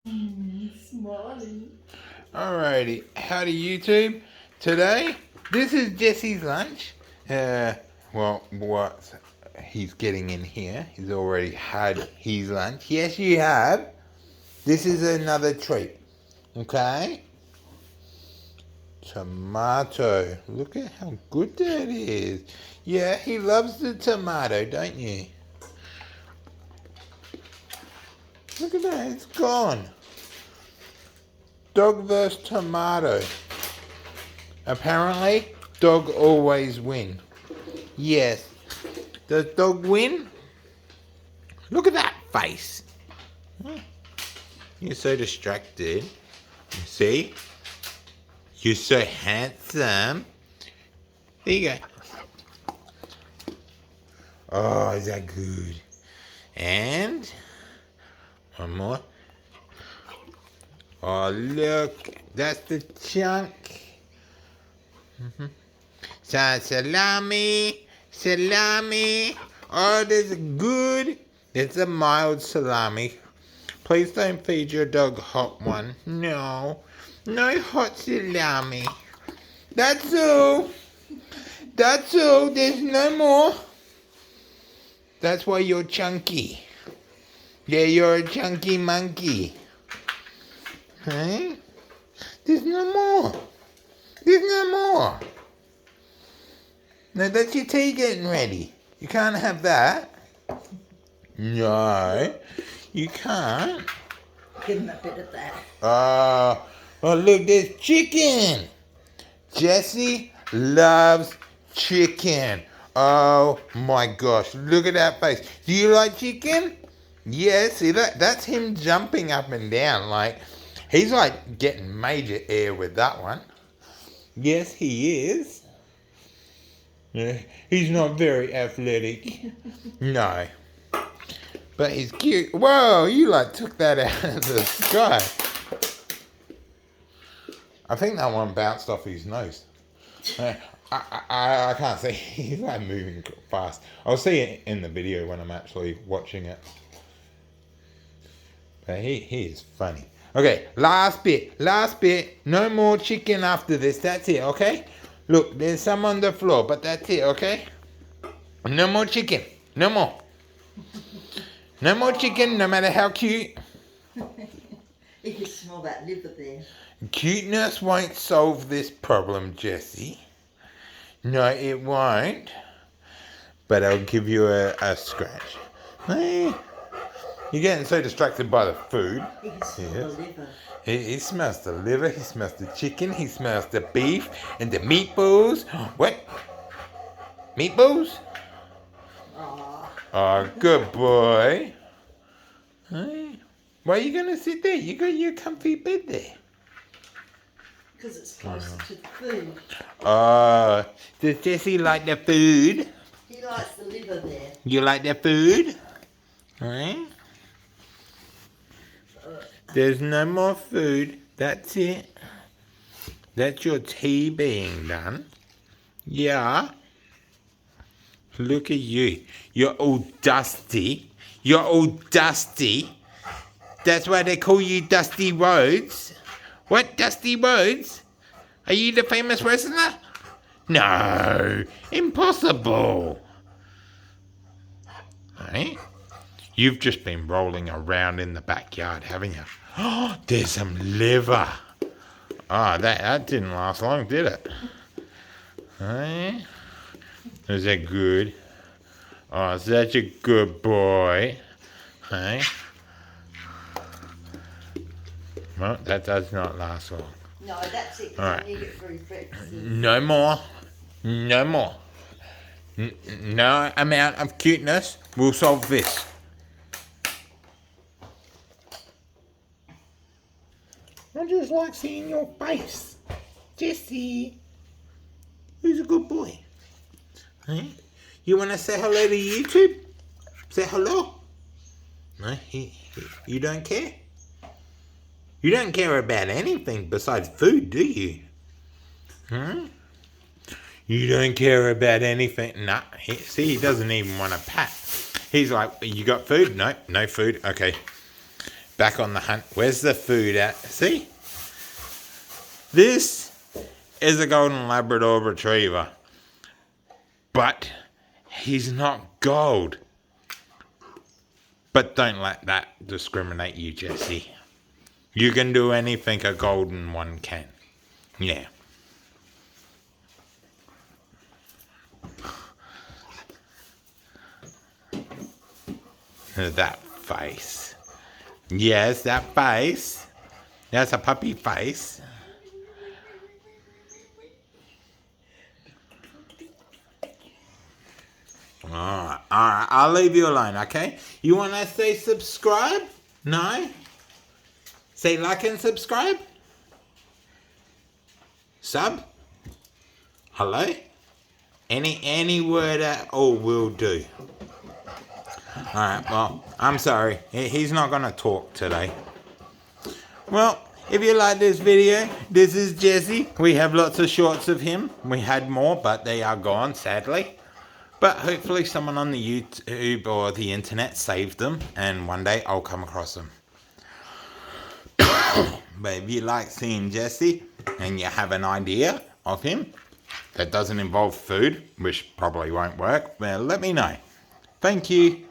Smiling. Alrighty, howdy YouTube. Today, this is Jesse's lunch. Well, what he's getting in here. He's already had his lunch. Yes, you have. This is another treat. Okay? Tomato. Look at how good that is. Yeah, he loves the tomato, don't you? Look at that, it's gone. Dog versus tomato. Apparently, dog always win. Yes. Does dog win? Look at that face. You're so distracted. You see? You're so handsome. There you go. Oh, is that good? And one more. Oh, look. That's the chunk. Salami. Salami. Oh, this is good. It's a mild salami. Please don't feed your dog hot one. No. No hot salami. That's all. That's all. There's no more. That's why you're chunky. Yeah, you're a chunky monkey. Hey? There's no more. There's no more. Now that's your tea getting ready. You can't have that. No, you can't. Give him a bit of that. Oh, look, there's chicken. Jesse loves chicken. Oh my gosh, look at that face. Do you like chicken? Yeah, see that's him jumping up and down. Like, he's like getting major air with that one. Yes, he is. Yeah, he's not very athletic. No. But he's cute. Whoa, you like took that out of the sky. I think that one bounced off his nose. I can't see. He's like moving fast. I'll see it in the video when I'm actually watching it. But he is funny. Okay, last bit. Last bit. No more chicken after this. That's it, okay? Look, there's some on the floor, but that's it, okay? No more chicken. No more. No more chicken, no matter how cute. You can smell that liver there. Cuteness won't solve this problem, Jesse. No, it won't. But I'll give you a scratch. Hey, you're getting so distracted by the food. You can smell the liver. He smells the liver, he smells the chicken, he smells the beef and the meatballs. What? Meatballs? Oh, good boy. Hey, why are you going to sit there? You got your comfy bed there. Because it's closer to the food. Does Jesse like the food? He likes the liver there. You like the food? Right? There's no more food. That's it. That's your tea being done. Yeah. Look at you. You're all dusty. You're all dusty. That's why they call you Dusty Rhodes. What, Dusty Rhodes? Are you the famous wrestler? No, impossible. Hey? You've just been rolling around in the backyard, haven't you? Oh, there's some liver. Oh, that didn't last long, did it? Hey? Is that good? Oh, such a good boy. Hey? Well, that does not last long. No, that's it. All right. I need it for his breakfast. No more. No more. No amount of cuteness will solve this. I just like seeing your face. Jesse. Who's a good boy? Hey? You want to say hello to YouTube? Say hello? No, you don't care? You don't care about anything besides food, do you? Hmm? You don't care about anything? Nah, see, he doesn't even want a pat. He's like, you got food? No, no food. Okay. back on the hunt. Where's the food at? See? This is a golden Labrador retriever. But he's not gold. But don't let that discriminate you, Jesse. You can do anything a golden one can. Yeah. That face. Yes, that face. That's a puppy face. Alright, I'll leave you alone, okay? You want to say subscribe? No? Say like and subscribe? Sub? Hello? Any word at all will do. Alright, well, I'm sorry. He's not going to talk today. Well, if you like this video, this is Jesse. We have lots of shorts of him. We had more, but they are gone, sadly. But hopefully someone on the YouTube or the internet saved them, and one day I'll come across them. But if you like seeing Jesse, and you have an idea of him that doesn't involve food, which probably won't work, well, let me know. Thank you.